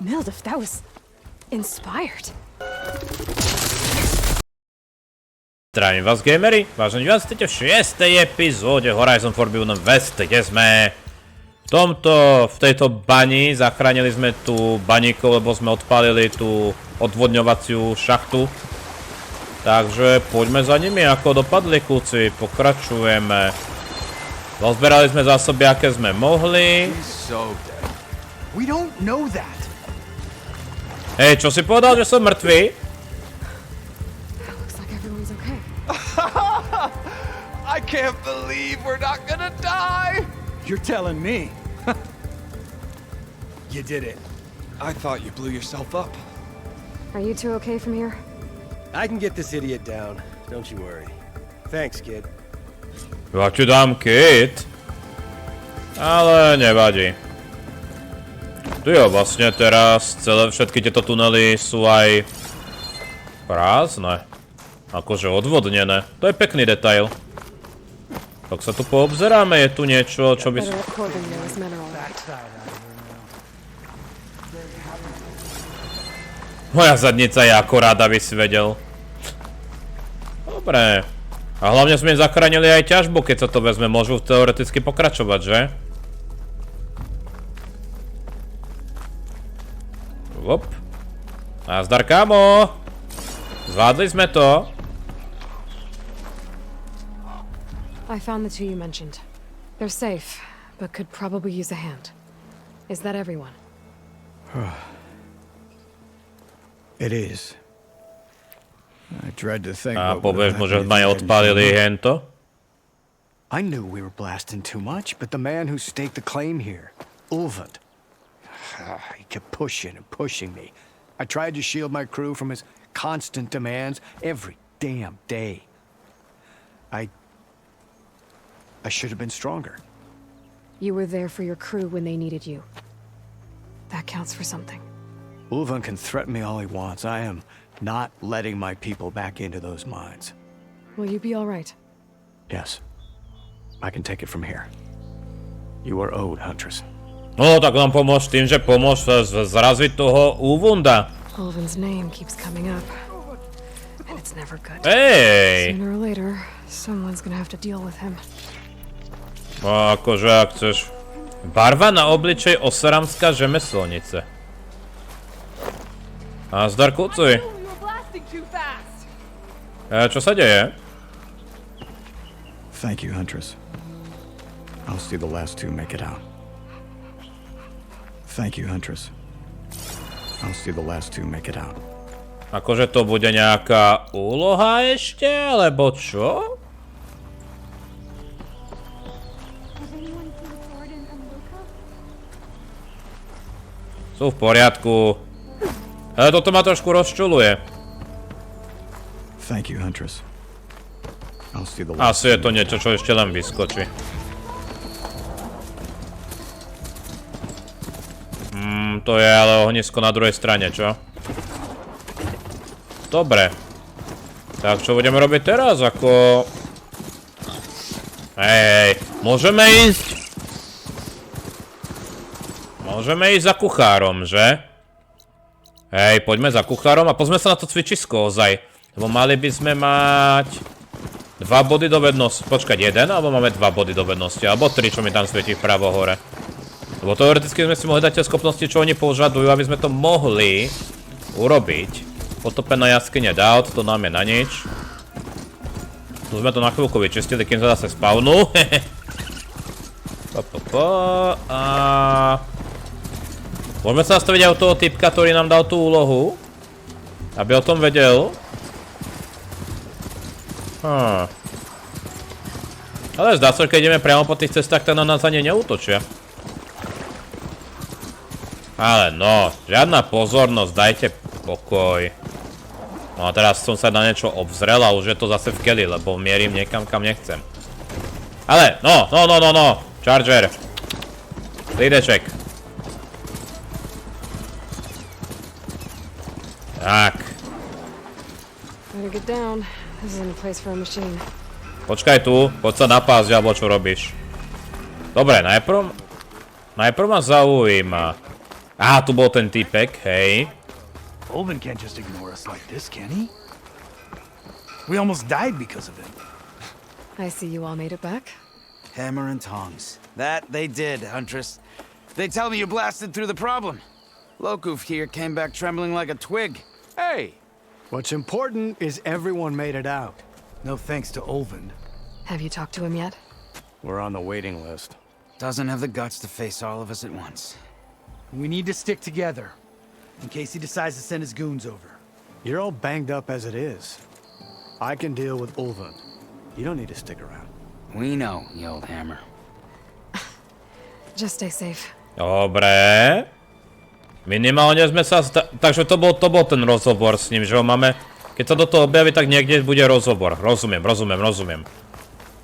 Mild, if that was inspired. Zdravím vás, gamery, vážení vás, ste v 6. epizóde Horizon Forbidden West, kde sme v tejto bani, zachránili sme tú baníkov, lebo sme odpálili tú odvodňovaciu šachtu. Takže poďme za nimi, ako dopadli kľúci, pokračujeme. Rozberali sme zásoby, aké sme mohli. Hej, čo si povedal, že som mŕtvý? I can't believe we're not gonna die! You're telling me. You did it. I thought you blew yourself up. Are you two okay from here? I can get this idiot down. Don't you worry. Thanks, kid. Ja ti dám kit. Ale nevadí. Tu jo, vlastne teraz všetky tieto tunely sú aj prázdne. Akože odvodnené. To je pekný detail. Tak sa tu poobzeráme, je tu niečo, čo by... Moja zadnica je akorát, aby si vedel. Dobre. A hlavne sme zachránili aj ťažbu, keď sa to vezme. Môžu teoreticky pokračovať, že? Hop. Nazdar, kámo. Zvládli sme to. I found the two you mentioned. They're safe, but could probably use a hand. Is that everyone? It is. I dread to think A what would povieš have mu, že happened sme if they odpálili hadn't hento? I knew we were blasting too much, but the man who staked the claim here, Ulvund, he kept pushing and pushing me. I tried to shield my crew from his constant demands every damn day. I should have been stronger. You were there for your crew when they needed you. That counts for something. Ulvund can threaten me all he wants. I am not letting my people back into those mines. Will you be all right? Yes. I can take it from here. You are owed, Huntress. No, tak nám pomôž tým, že pomôž zraziť toho Ulvunda. Ulvund's name keeps coming up. And it's never good. Hej! Sooner or later, someone's gonna have to deal with him. No, akože, ak chceš. Barva na obličej oseramská řemeslnice. Nazdar, kuci. Čo sa deje? Thank you, Huntress. I'll see the last two make it out. Thank you, Huntress. I'll see the last two make it out. Akože to bude nejaká úloha ešte, alebo čo? Sú v poriadku. Ale toto ma trošku rozčuluje. Thank you, Huntress. I'll see the Asi je to niečo, čo ešte len vyskočí. To je ale ohnisko na druhej strane, čo? Dobre. Tak čo budeme robiť teraz, ako... Hej, môžeme ísť? Môžeme ísť za kuchárom, že? Hej, poďme za kuchárom a pozme sa na to cvičisko ozaj. Lebo mali by sme mať... 2 body do vednosti. Počkať, 1? Alebo máme 2 body do vednosti? Alebo 3, čo mi tam svietí vpravo hore. Lebo teoreticky sme si mohli dať tie schopnosti, čo oni požadujú, aby sme to mohli urobiť. Potopená jaskyňa Doubt, to nám je na nič. Tu sme to na chvíľku vyčistili, kým sa zase spawnú. A... Môžeme sa nastaviť aj od toho typka, ktorý nám dal tú úlohu. Aby o tom vedel. Ale zdá sa, keď ideme priamo po tých cestách, tak na nás ani neútočia. Ale no, žiadna pozornosť, dajte pokoj. No a teraz som sa na niečo obzrel a už je to zase v keli, lebo mierim niekam, kam nechcem. Ale, no, Charger. Lídeček. Tak. Počkaj tu, poď sa napásť, alebo čo robíš. Dobre, najprv ma zaujíma. Á, tu bol ten typek, hej. Ulven can't just ignore us like this, can he? We almost died because of him. I see you all made it back. Hammer and tongs. That they did, Huntress. They tell me you blasted through the problem. Lokuf here came back trembling like a twig. Hey, What's important is everyone made it out. No thanks to Ulven. Have you talked to him yet? We're on the waiting list. Doesn't have the guts to face all of us at once. We need to stick together, in case he decides to send his goons over. You're all banged up as it is. I can deal with Ulven. You don't need to stick around. We know, you old hammer. Just stay safe. Dobre. Minimálne sme sa... Takže to bol ten rozhovor s ním, že ho máme... Keď sa do toho objaví, tak niekde bude rozhovor. Rozumiem.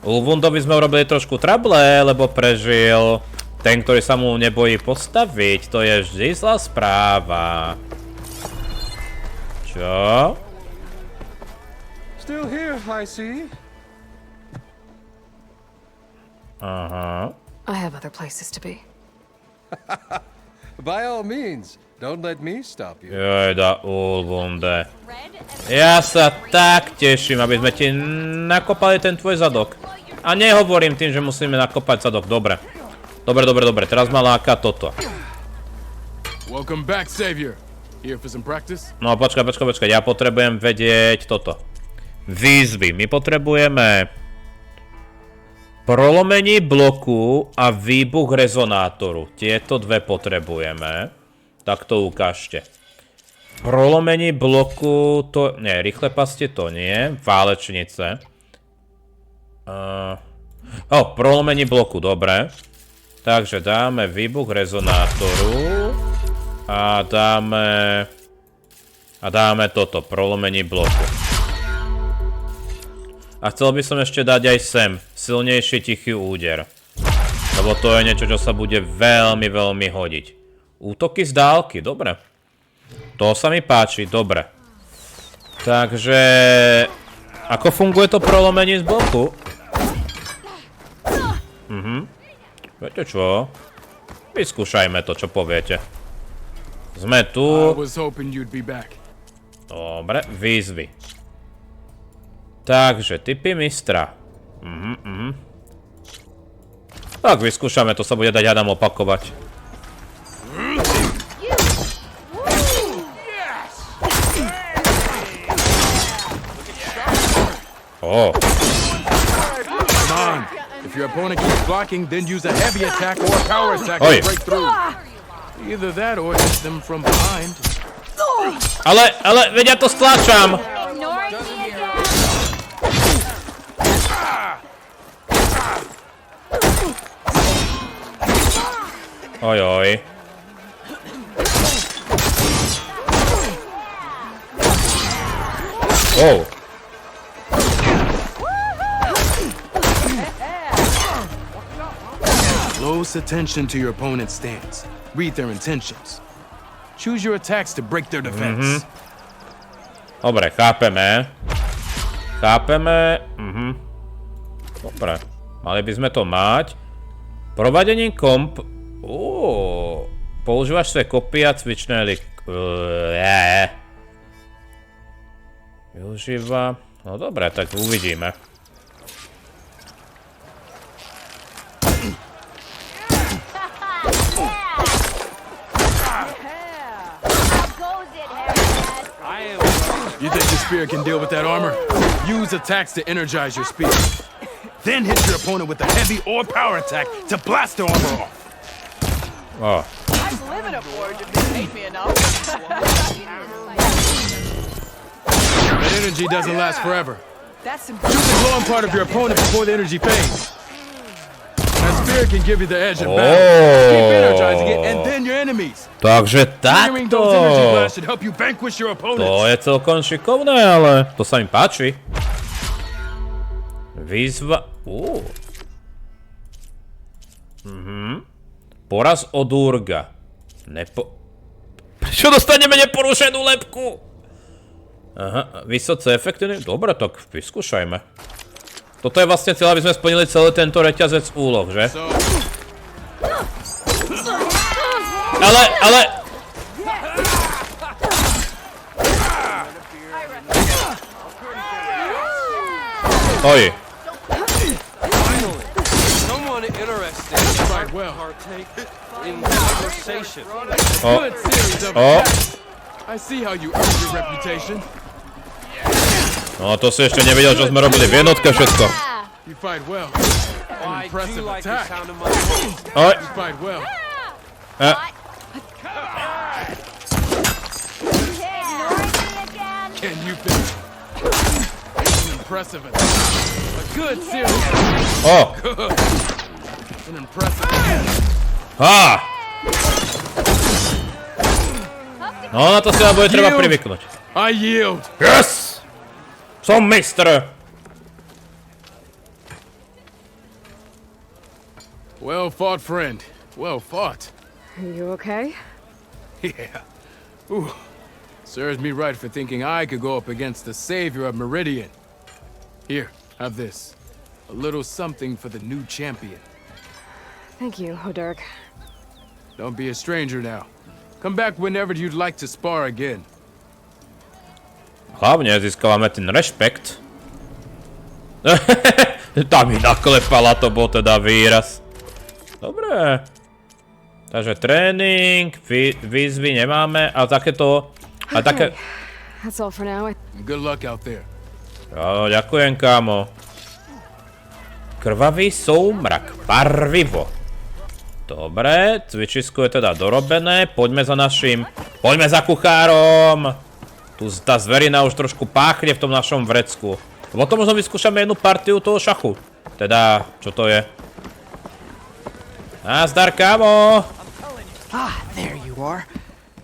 Ulvundovi sme urobili trošku Trable, lebo prežil. Ten, ktorý sa mu nebojí postaviť, to je vždy zlá správa. Čo? still here, I see. Aha. I have other places to be. By all means, don't let me stop you. Jojda, Ulvunde. Ja sa tak teším, aby sme ti nakopali ten tvoj zadok. A nehovorím tým, že musíme nakopať zadok. Dobre. Dobre. Teraz ma láka toto. Welcome back, Savior. Here for some practice? No počkaj. Ja potrebujem vedieť toto. Výzvy. My potrebujeme prolomení bloku a výbuch rezonátoru. Tieto dve potrebujeme. Tak to ukážte. Prolomení bloku to... Nie, rýchle pastie to nie. Válečnice. Prolomení bloku, dobre. Takže dáme výbuch rezonátoru. A dáme toto, prolomení bloku. A chcel by som ešte dať aj sem silnejší tichý úder. Lebo to je niečo, čo sa bude veľmi hodiť. Útoky z dálky, dobre. To sa mi páči, dobre. Takže... Ako funguje to prolomenie z bloku? Viete čo? Vyskúšajme to, čo poviete. Sme tu. Dobre, výzvy. Takže, typy mistra. Tak, vyskúšame, to sa bude dať hádam opakovať. If your opponent keeps blocking, then use a heavy attack or a power attack to break through. Either that or hit them from behind. Ale, veď ja to stlačam. Ojoj. Oh. Close attention to your opponent's stance. Read their intentions. Choose your attacks to break their defense. Dobre, chápeme. Dobre, mali by sme to mať. Provadením komp... Používaš svoje kopy a cvičné Využíva... No dobre, tak uvidíme. You think your spear can deal with that armor? Use attacks to energize your spear. Then hit your opponent with a heavy or power attack to blast their armor off. Oh. I'd live in a forge if they paid me enough. That energy doesn't last forever. That's some Shoot the glowing part of your opponent before the energy fades. That spear can give you the edge in battle. Keep energizing it and then your enemies. Takže Clearing those energy takto. blasts should help you vanquish your opponents. To je celkom šikovné, ale to sa mi páči. Výzva... Poraz od Urga. Prečo dostaneme neporušenú lebku? Aha, vysoce efektívny? Dobre, tak vyskúšajme. Toto je vlastne cieľ, aby sme splnili celý tento reťazec úloh, že? Ale... Oj. Finally, someone interested Fight well. partake in conversation. Good series of Oh. attacks. I see how you earned your reputation. No to si ešte nevedel, čo sme robili v jednotke všetko. You fight well. I Impressive do like the attack. sound of my voice. Oj. You fight well. Can you finish? An impressive attack. A good series. O. An impressive attack. Á. No na to si vám bude treba privyknúť. I yield. Yes! Som mistr. Well fought, friend. Well fought. Are you okay? Yeah. Ooh. Serves me right for thinking I could go up against the savior of Meridian. Here, have this. A little something for the new champion. Thank you, Hodurk. Don't be a stranger now. Come back whenever you'd like to spar again. Hlavne získavame ten rešpekt. Tam mi naklepala, to bol teda výraz. Dobre. Takže tréning, výzvy nemáme, ale takéto... A také... That's all for now. Good luck out there. Jo, ďakujem, kámo. Krvavý soumrak, barvivo. Dobre, cvičisko je teda dorobené, poďme za našim... Poďme za kuchárom! Tu tá zverina už trošku páchne v tom našom vrecku. Potom možno vyskúšame jednu partiu toho šachu. Teda, čo to je? Nazdar, kámo! Ah, there you are.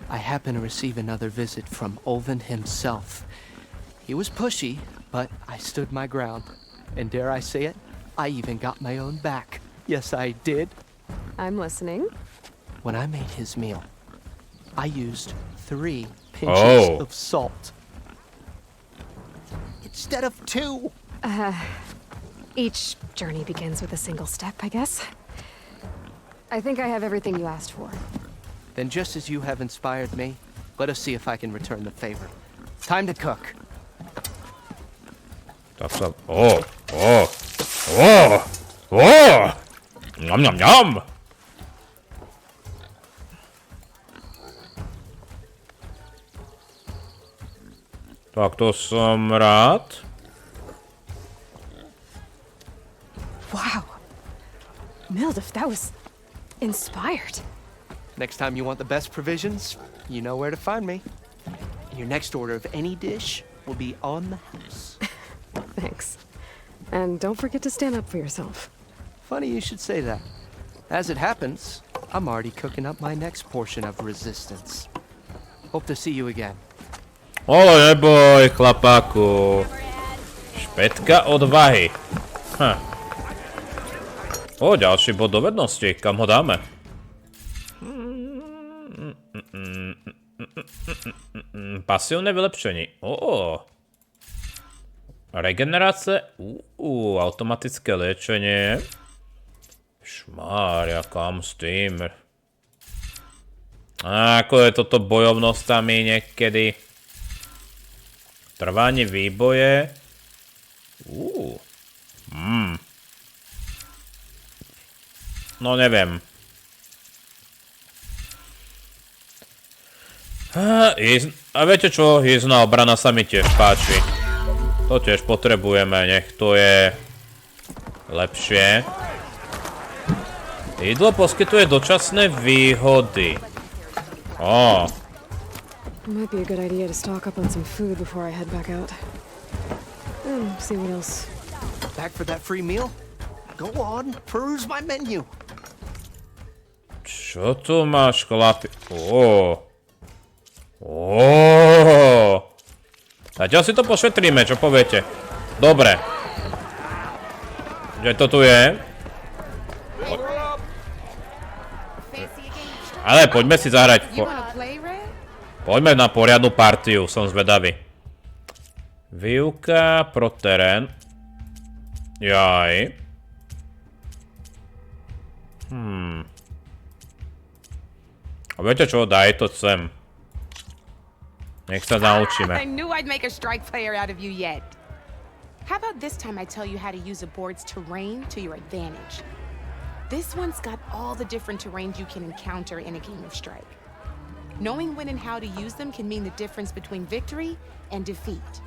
I happen to receive another visit from Ulven himself. He was pushy, but I stood my ground. And dare I say it, I even got my own back. Yes, I did. I'm listening. When I made his meal, I used 3 pinches of salt. Instead of 2. Each journey begins with a single step, I guess. I think I have everything you asked for. Then just as you have inspired me, let us see if I can return the favor. Time to cook. Tak sa... Ňam, ňam, ňam! Tak to som rád. Wow. Mildef, that was inspired. Next time you want the best provisions, you know where to find me. Your next order of any dish will be on the house. Thanks. And don't forget to stand up for yourself. Funny you should say that. As it happens, I'm already cooking up my next portion of resistance. Hope to see you again. Ale neboj, chlapáku. Špetka odvahy. O, ďalší bod dovednosti. Kam ho dáme? Pasívne vylepšenie. Regenerácie. Automatické liečenie. Šmária, kam s tým? Ako je toto bojovnostami niekedy? Trvanie výboje. No neviem. A viete čo? Jízdna obrana sa mi tiež páči. To tiež potrebujeme, nech to je lepšie. Jídlo poskytuje dočasné výhody. Might be a good idea to stock up on some food before I head back out. And see what else. Back for that free meal? Go on, peruse my menu. Čo tu máš, chlapi? Zatiaľ si to pošetríme, čo poviete? Dobre. Kde to tu je? Ale poďme si zahrať. Poďme na poriadnu partiu, som zvedavý. Výuka pro terén. Jaj. A viete čo, daj to sem. Nech sa naučíme. I knew I'd make a strike player out of you yet. How about this time I tell you how to use a board's terrain to your advantage? This one's got all the different terrains you can encounter in a game of Strike. Knowing when and how to use them can mean the difference between victory and defeat.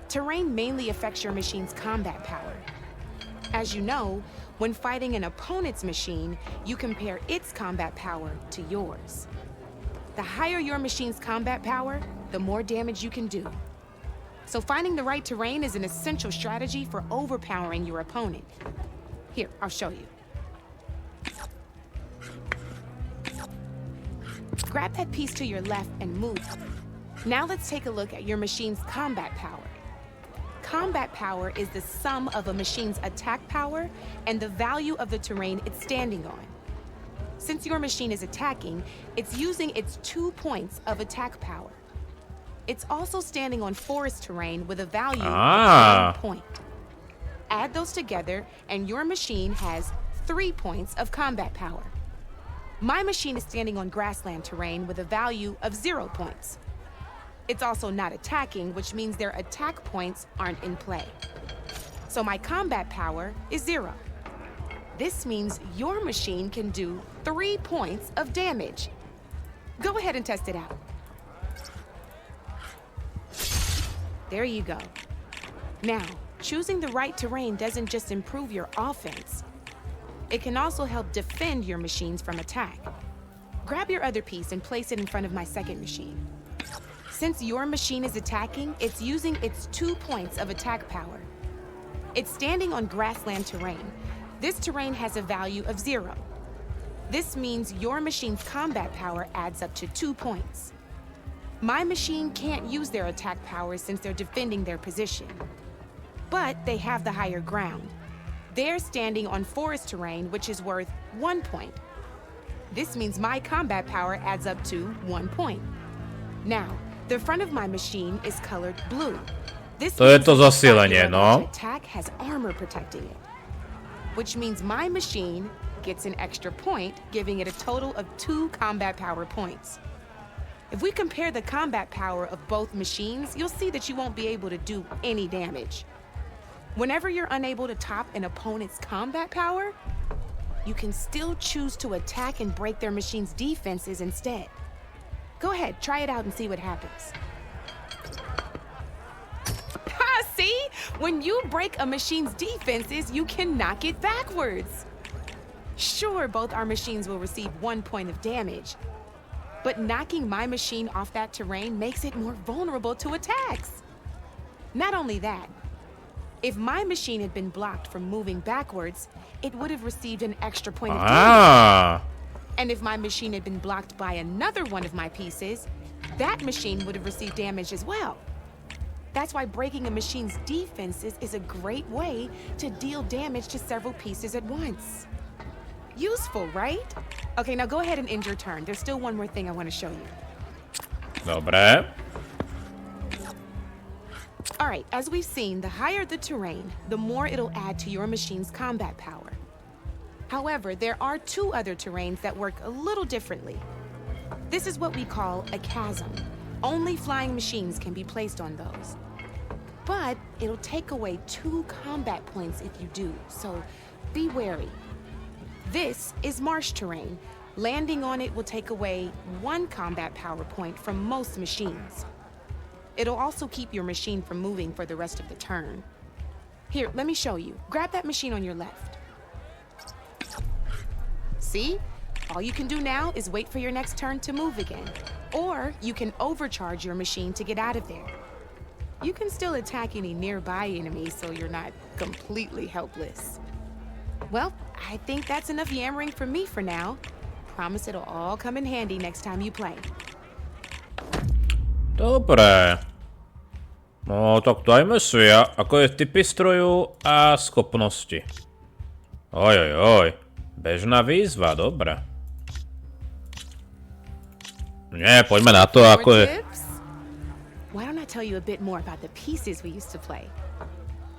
Terrain mainly affects your machine's combat power. As you know, when fighting an opponent's machine, you compare its combat power to yours. The higher your machine's combat power, the more damage you can do. So finding the right terrain is an essential strategy for overpowering your opponent. Here, I'll show you. Grab that piece to your left and move. Now let's take a look at your machine's combat power. Combat power is the sum of a machine's attack power and the value of the terrain it's standing on. Since your machine is attacking, it's using its 2 points of attack power. It's also standing on forest terrain with a value of 1 point. Add those together and your machine has 3 points of combat power. My machine is standing on grassland terrain with a value of 0 points. It's also not attacking, which means their attack points aren't in play. So my combat power is 0. This means your machine can do 3 points of damage. Go ahead and test it out. There you go. Now, choosing the right terrain doesn't just improve your offense. It can also help defend your machines from attack. Grab your other piece and place it in front of my second machine. Since your machine is attacking, it's using its 2 points of attack power. It's standing on grassland terrain. This terrain has a value of 0. This means your machine's combat power adds up to 2 points. My machine can't use their attack power since they're defending their position. But they have the higher ground. They're standing on forest terrain, which is worth 1 point. This means my combat power adds up to 1 point. Now, the front of my machine is colored blue. This To je to zasilenie, no. attack has armor protecting it. Which means my machine gets an extra point, giving it a total of 2 combat power points. If we compare the combat power of both machines, you'll see that you won't be able to do any damage. Whenever you're unable to top an opponent's combat power, you can still choose to attack and break their machine's defenses instead. Go ahead, try it out and see what happens. Ha, see? When you break a machine's defenses, you can knock it backwards. Sure, both our machines will receive 1 point of damage, but knocking my machine off that terrain makes it more vulnerable to attacks. Not only that, if my machine had been blocked from moving backwards, it would have received an extra point of damage. And if my machine had been blocked by another one of my pieces, that machine would have received damage as well. That's why breaking a machine's defenses is a great way to deal damage to several pieces at once. Useful, right? Okay, now go ahead and end your turn. There's still one more thing I want to show you. Dobre. All right, as we've seen, the higher the terrain, the more it'll add to your machine's combat power. However, there are 2 other terrains that work a little differently. This is what we call a chasm. Only flying machines can be placed on those. But it'll take away 2 combat points if you do, so be wary. This is marsh terrain. Landing on it will take away 1 combat power point from most machines. It'll also keep your machine from moving for the rest of the turn. Here, let me show you. Grab that machine on your left. See? All you can do now is wait for your next turn to move again. Or you can overcharge your machine to get out of there. You can still attack any nearby enemies so you're not completely helpless. Well, I think that's enough yammering from me for now. Promise it'll all come in handy next time you play. Dobre. No, tak dajme si, ako je typy strojů a schopnosti. Oj. Bežná výzva, dobre. Nie, poďme na to, ako je... Why don't I tell you a bit more about the pieces we used to play?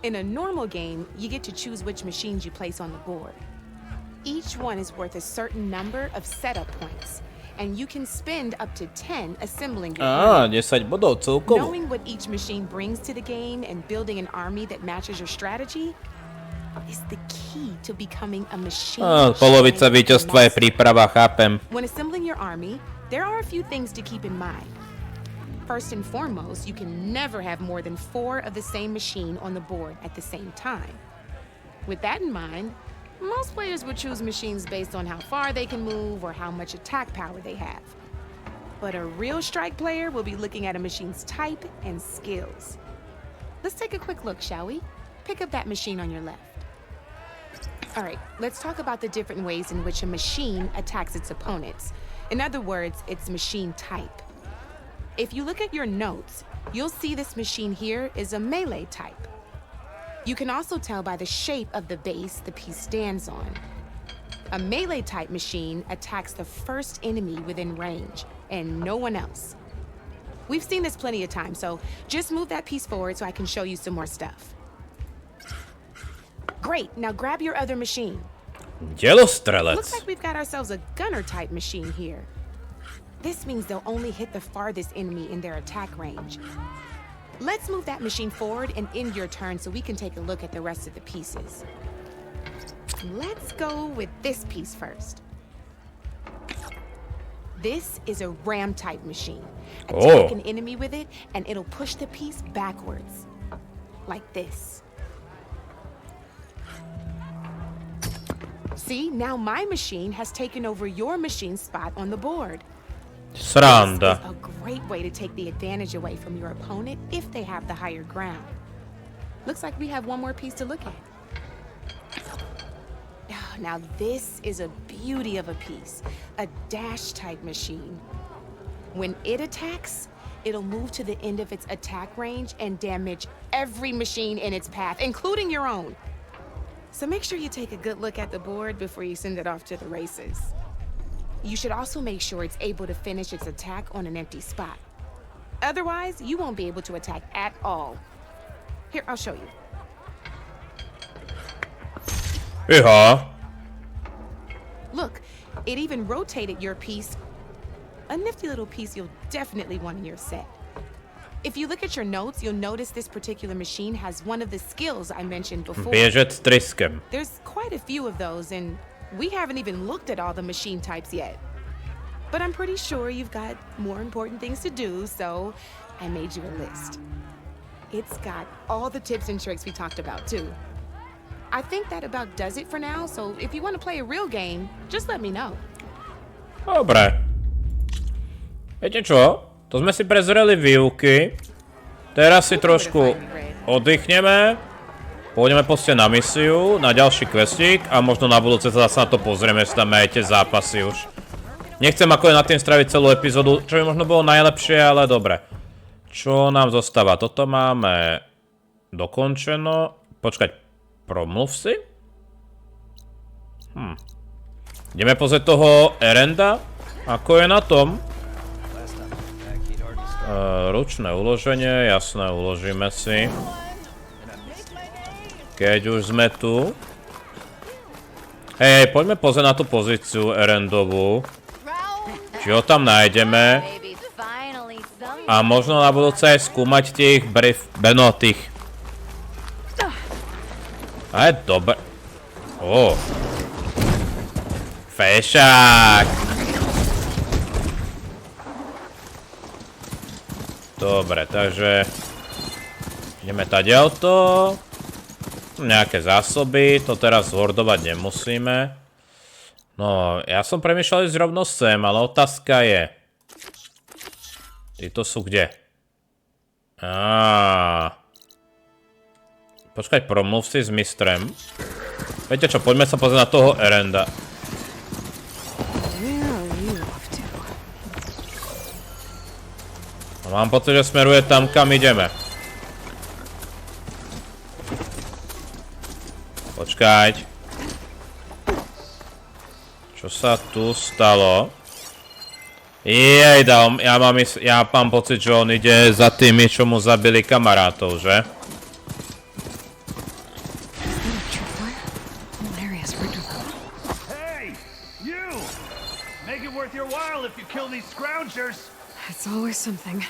In a normal game, you get to choose which machines you place on the board. Each one is worth a certain number of setup points, and you can spend up to 10 assembling your army. 10 bodov celkovo. Knowing what each machine brings to the game and building an army that matches your strategy is the key to becoming a machine. Polovica víťazstva je príprava, chápem. When assembling your army, there are a few things to keep in mind. First and foremost, you can never have more than 4 of the same machine on the board at the same time. With that in mind, most players would choose machines based on how far they can move or how much attack power they have. But a real strike player will be looking at a machine's type and skills. Let's take a quick look, shall we? Pick up that machine on your left. All right, let's talk about the different ways in which a machine attacks its opponents. In other words, its machine type. If you look at your notes, you'll see this machine here is a melee type. You can also tell by the shape of the base the piece stands on. A melee type machine attacks the first enemy within range, and no one else. We've seen this plenty of times, so just move that piece forward so I can show you some more stuff. Great, now grab your other machine. Dielostrelec. Looks like we've got ourselves a gunner type machine here. This means they'll only hit the farthest enemy in their attack range. Let's move that machine forward and end your turn so we can take a look at the rest of the pieces. Let's go with this piece first. This is a ram type machine. Attack an enemy with it and it'll push the piece backwards. Like this. See, now my machine has taken over your machine's spot on the board. Sranda. This is a great way to take the advantage away from your opponent if they have the higher ground. Looks like we have one more piece to look at. Now this is a beauty of a piece, a dash type machine. When it attacks, it'll move to the end of its attack range and damage every machine in its path, including your own. So make sure you take a good look at the board before you send it off to the races. You should also make sure it's able to finish its attack on an empty spot. Otherwise, you won't be able to attack at all. Here, I'll show you. Iha. Look, it even rotated your piece. A nifty little piece you'll definitely want in your set. If you look at your notes, you'll notice this particular machine has one of the skills I mentioned before. Biežec s tryskem. There's quite a few of those, and we haven't even looked at all the machine types yet. But I'm pretty sure you've got more important things to do, so I made you a list. It's got all the tips and tricks we talked about, too. I think that about does it for now, so if you want to play a real game, just let me know. Dobre. Viete čo? To sme si prezreli výuky. Teraz si trošku oddychneme. Pôjdeme proste na misiu, na ďalší questík a možno na budúce sa zase na to pozrieme, že tam majete zápasy už. Nechcem ako na tým straviť celú epizódu, čo by možno bolo najlepšie, ale dobre. Čo nám zostáva? Toto máme dokončeno. Počkať, promluv si? Ideme pozrieť toho Erenda? Ako je na tom? Ručné uloženie, jasné, uložíme si. Keď už sme tu. Hej, poďme pozrieť na tú pozíciu Erendovú. Či ho tam nájdeme. A možno na budúce aj skúmať tých tých. A je dobre. Fešák. Dobre, takže ideme tadiaľto. Nejaké zásoby, to teraz zhordovať nemusíme. No, ja som premýšľal ísť rovno sem, ale otázka je. Títo sú kde? Počkaj, promluv si s mistrem. Viete čo, poďme sa pozrieť na toho Erenda. Mám pocit, že smeruje tam, kam ideme. Počkať. Čo sa tu stalo? Jej, ja mám pocit, že on ide za tými, čo mu zabili kamarátov, že? worth your while if you kill these scroungers. It's always something.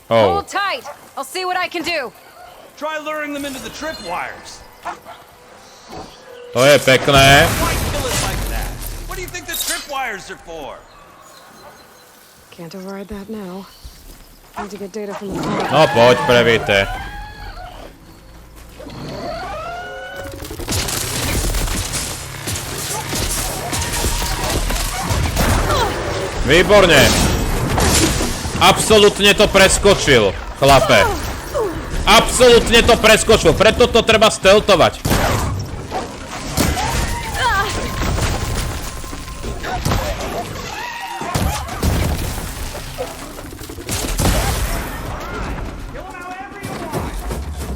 Oh. Hold tight! I'll see what I can do! Try luring them into the tripwires. To je pekné. Why kill it like that? What do you think the tripwires are for? Can't override that now. Need to get data from the phone. No poď, prevíte. Výborne. Absolútne to preskočil, chlape. Absolútne to preskočil, preto to treba steltovať.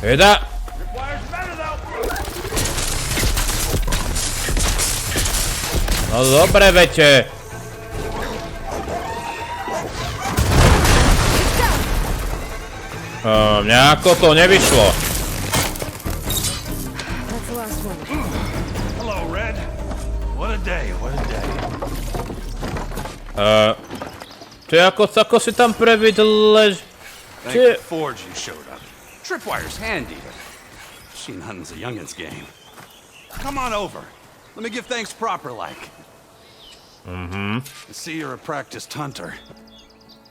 Jeda. No dobre, vete. Nejako to nevyšlo. Hello, Red. What a day, what a day. To je ako si tam previdlež... Thank Forge you showed up. Tripwire's handy, but machine hunting's a youngin's game. Come on over. Let me give thanks proper like. I see you're a practiced hunter.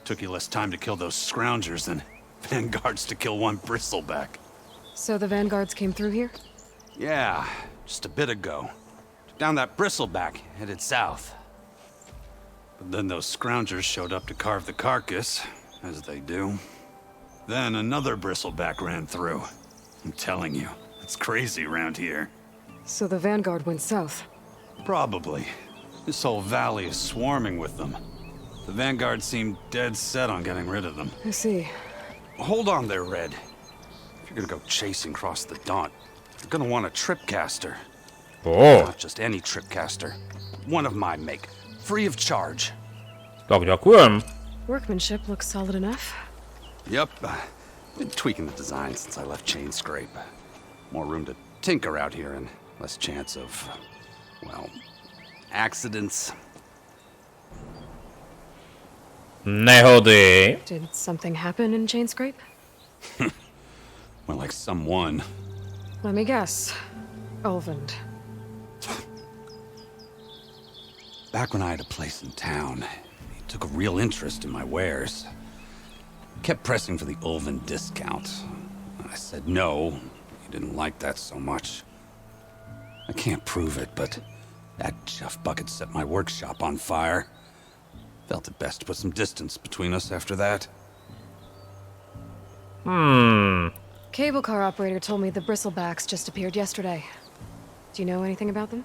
Took you less time to kill those scroungers than vanguards to kill one bristleback. So the vanguards came through here? Yeah, just a bit ago. Took down that bristleback, headed south. But then those scroungers showed up to carve the carcass, as they do. Then another bristleback ran through. I'm telling you, it's crazy around here. So the vanguard went south? Probably. This whole valley is swarming with them. The vanguard seemed dead set on getting rid of them. I see. Hold on there, Red. If you're gonna go chasing across the Daunt, you're gonna want a tripcaster. Oh. Not just any tripcaster. One of my make. Free of charge. Tak ďakujem. Workmanship looks solid enough. Yep. Been tweaking the design since I left Chain Scrape. More room to tinker out here and less chance of, well, accidents. Nehody. Did something happen in Chain Scrape? More like someone. Let me guess. Ulvund. Back when I had a place in town, he took a real interest in my wares. Kept pressing for the Ulvund discount. I said no. He didn't like that so much. I can't prove it, but that chuff bucket set my workshop on fire. Felt it best to put some distance between us after that. Cable car operator told me the bristlebacks just appeared yesterday. Do you know anything about them?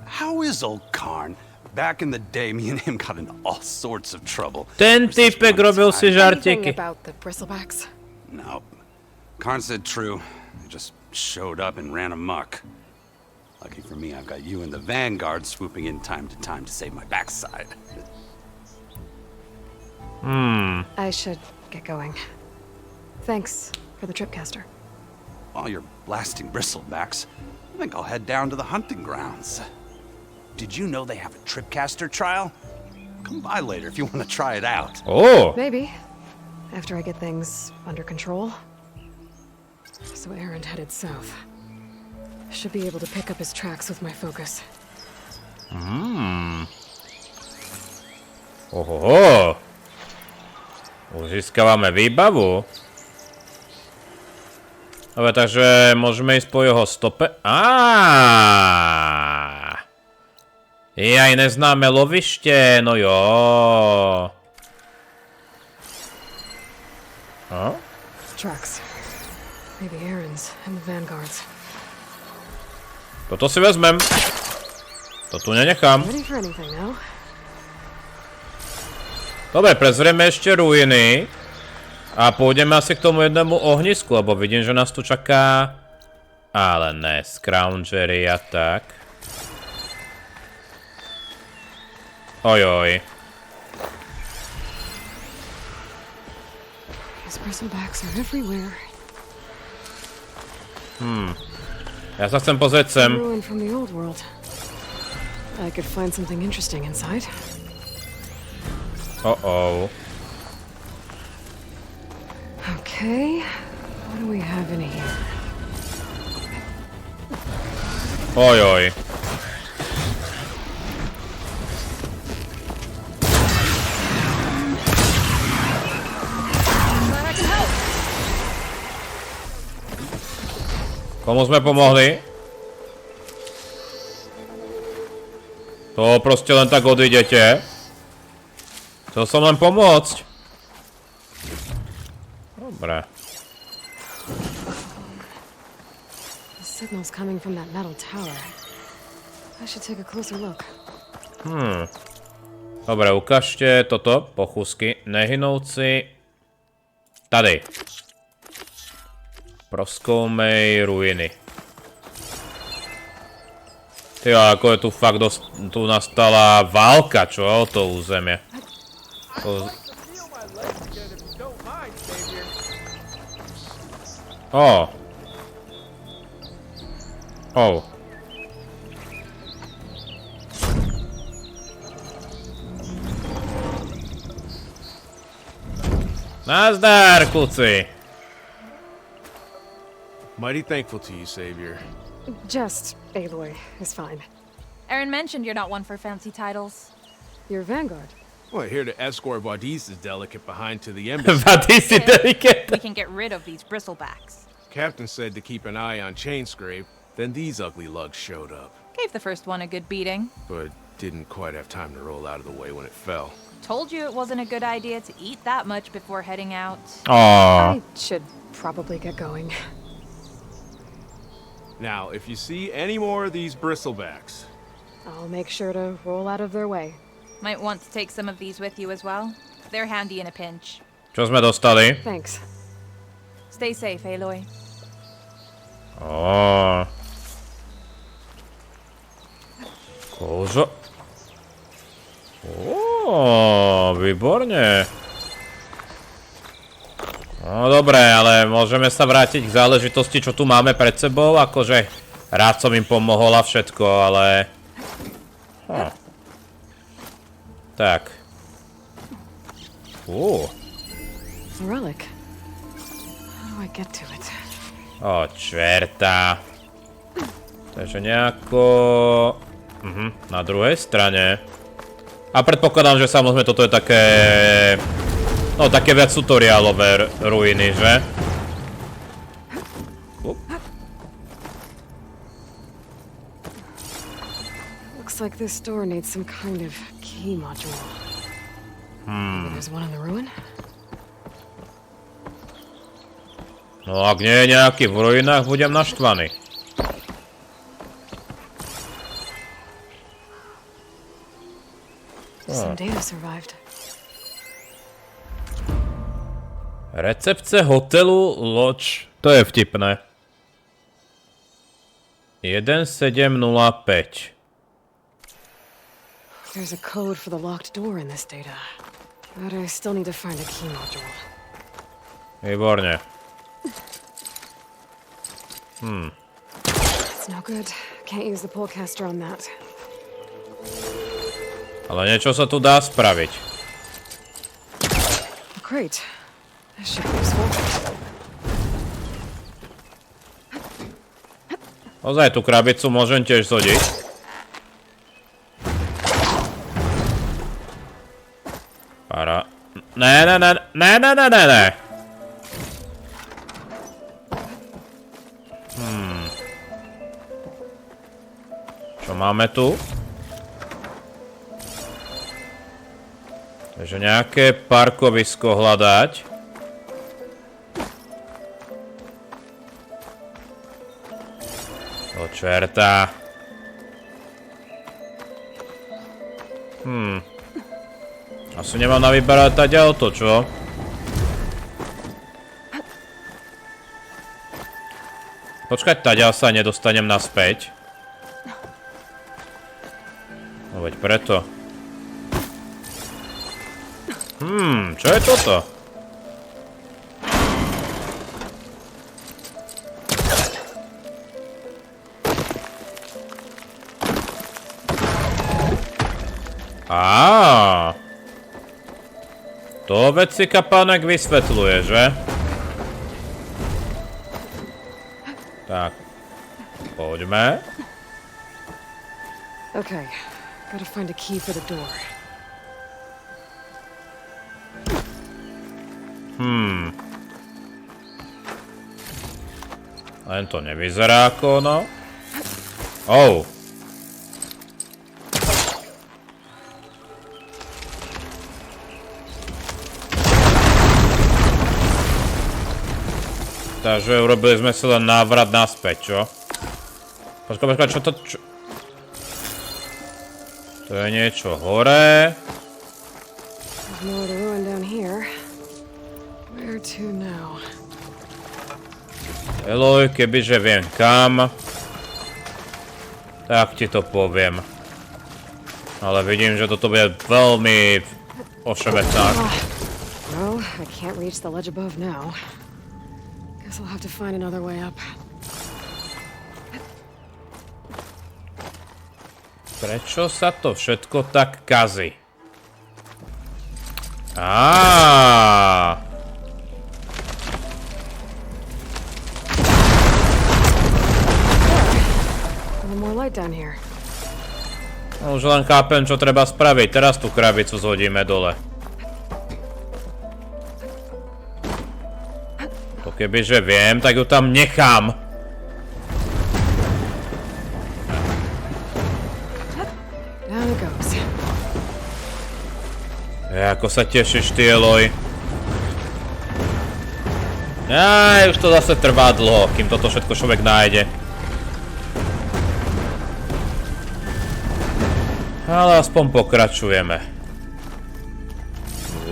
How is old Karn? Back in the day, me and him got into all sorts of trouble. Ten typek robil si Anything žartíky. about the bristlebacks? No. Karn said true. They just showed up and ran amok. Lucky for me, I've got you and the Vanguard swooping in time to save my backside. I should get going. Thanks for the tripcaster. While you're blasting bristlebacks, I think I'll head down to the hunting grounds. Did you know they have a tripcaster trial? Come by later if you want to try it out. Oh. Maybe. After I get things under control. So Aaron headed south. Should be able to pick up his tracks with my focus. Ohoho. Už získavame výbavu. Dobre, takže môžeme ísť po jeho stope. Jaj, neznáme lovište, no jo. Tracks. Maybe Aaron's and the Vanguards. Toto si vezmem. To tu nenechám. Ready for anything now? Dobre, prezrieme ešte ruiny. A pôjdeme asi k tomu jednému ohnisku, lebo vidím, že nás tu čaká... Ale ne, scroungery a tak. Ojoj. These bristlebacks are everywhere. Ja sa chcem pozrieť sem. Ruin from the old world. I could find something interesting inside. Uh-oh. Okay, what do we have in here? Oj. Komu sme pomohli? To proste len tak odídete. Chcel som len pomôcť. Dobre. The signal's coming from that metal tower. I should take a closer look. Dobre, ukážte toto, pochúzky. Nehynovci. Tady. Proskoumej ruiny. Tyjo, ako je tu fakt tu nastala válka, čo? O to územie. Oh. Nazdar, kluci. Mighty thankful to you, Savior. Just Aloy is fine. Aaron mentioned you're not one for fancy titles. Your vanguard. Well, here to escort Vadis's delicate behind to the embassy. Vadisi delicate. We can get rid of these bristlebacks. Captain said to keep an eye on Chainscrape. Then these ugly lugs showed up. Gave the first one a good beating. But didn't quite have time to roll out of the way when it fell. Told you it wasn't a good idea to eat that much before heading out. Aww. I should probably get going. Now, if you see any more of these bristlebacks... I'll make sure to roll out of their way. Might want to take some of these with you as well. They're handy in a pinch. Čo sme dostali? Thanks. Stay safe, Aloy. Kožo. Výborne. No dobre, ale môžeme sa vrátiť k záležitosti, čo tu máme pred sebou. Akože rád som im pomohol a všetko, ale... Tak. Relic. How do I get to it? Čerta. Takže nejako... na druhej strane. A predpokladám, že samozrejme toto je také... No, také viac tutoriálové ruiny, že? Looks like this door needs some kind of key module. Maybe there's one in the ruin? No, ak nie je nejaký v ruinách, budem naštvaný. Some data survived. Recepce hotelu Lodge. To je vtipné. 1705. There's a code for the locked door in this data. But I still need to find a key module. Výborne. It's no good. Can't use the pullcaster on that. Ale niečo sa tu dá spraviť. Great. This should be useful. Ozaj, tú krabicu môžem tiež zhodiť. Para. Ne. Čo máme tu? Takže nejaké parkovisko hľadať. Do čerta. Asi nemám na vyberať tá auto, čo? Počkať, taďal sa nedostanem naspäť. No veď preto. Čo je toto? To veci kapánek vysvetľuje, že? Tak. Poďme. Okay, gotta find a key for the door. Len to nevyzerá ako ono. Oh. Takže urobili sme si len návrat naspäť, čo? Počkaj, čo to... To je niečo hore. More to ruin down here. Where to now? Eloj, kebyže viem kam, tak ti to poviem. Ale vidím, že toto bude veľmi ošemetná. Well, I can't reach the ledge above now. Guess I'll have to find another way up. Prečo sa to všetko tak kazí? A More light down here. už len chápem, čo treba spraviť. Teraz tú krabicu zhodíme dole. To kebyže viem, tak ju tam nechám. Down it goes. Ako sa tešíš ty, Eloj. Aj, už to zase trvá dlho, kým toto všetko človek nájde. Ale aspoň pokračujeme.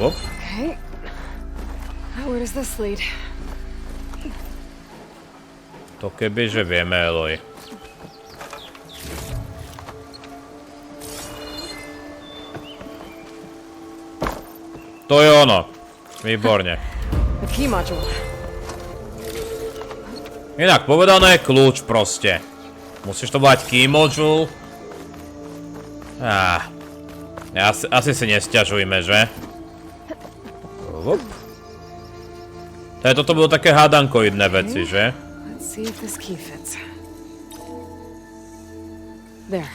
Op. Okay. Where does this lead? To kebyže vieme, Eloj. To je ono. Výborne. The key module. Inak povedané, kľúč proste. Musíš to volať key module. Asi si nesťažujme, že? Toto budú také hádankoidné veci, že? Let's see if this key fits. There.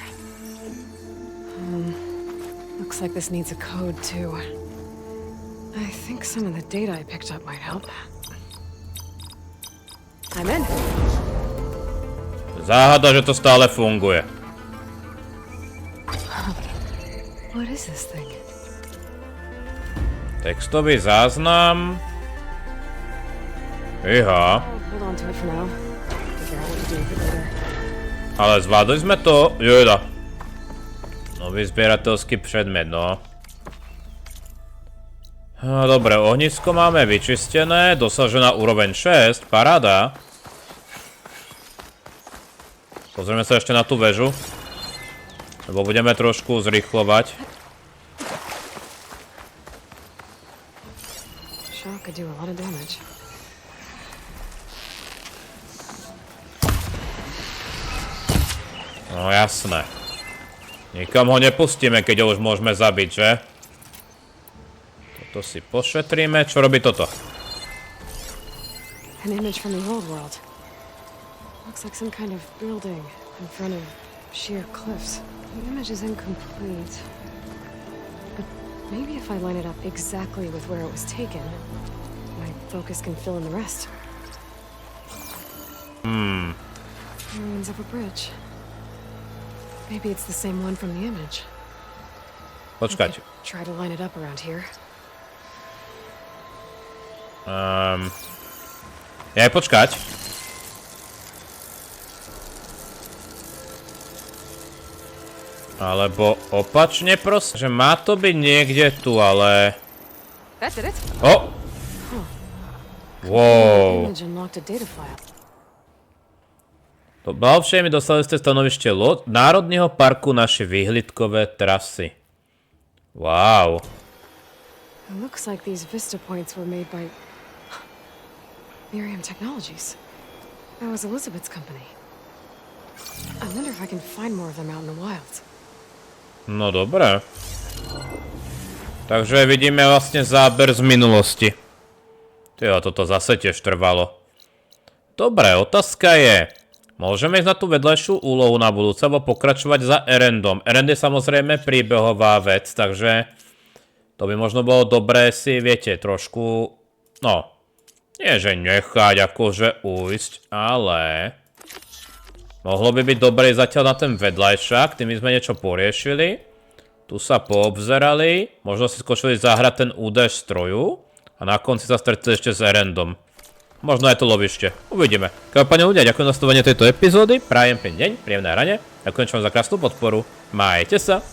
Looks like this needs a code too. I think some of the data I picked up might help. I'm in. Záhada, že to stále funguje. What is this thing? Textový záznam. Iha. Hold on to it for now. Figure out what to do with it later. Ale zvládli sme to. Jojda. Nový zbierateľský predmet, no. Dobre, ohnisko máme vyčistené. Dosažená úroveň 6. Paráda. Pozrieme sa ešte na tú väžu. Lebo budeme trošku zrýchlovať. Shock could do a lot of damage. No jasné. Nikam ho nepustíme, keď ho už môžeme zabiť, že? Toto si pošetríme. Čo robí toto? An image from the old world. Looks like some kind of building in front of sheer cliffs. The image is incomplete. But maybe if I line it up exactly with where it was taken, my focus can fill in the rest. Ruins of a bridge. Maybe it's the same one from the image. Počkať. Try to line it up around here. Aj počkať. Alebo opačne proste, že má to byť niekde tu, ale... O! Wow. To blavšie mi dostali ste stanovište Národného parku naše výhliadkové trasy. Wow. It looks like these vista points were made by Miriam Technologies. That was Elizabeth's company. I wonder if I can find more of them out in the wild. No dobré. Takže vidíme vlastne záber z minulosti. Tyjo, toto zase tiež trvalo. Dobre, otázka je, môžeme ísť na tú vedľajšiu úlohu na budúce, alebo pokračovať za erendom. Erend je samozrejme príbehová vec, takže to by možno bolo dobré si, viete, trošku, no, nie že nechať akože ujsť, ale mohlo by byť dobré zatiaľ na ten vedľajšak, tým sme niečo poriešili. Tu sa poobzerali, možno si skočili zahrať ten úder stroju a na konci sa stretli ešte s erendom. Možno aj to lovište. Uvidíme. Každopádne ľudia, ďakujem za sledovanie tejto epizódy, prajem pekný deň, príjemné rane, ďakujem vám za krásnu podporu, majte sa.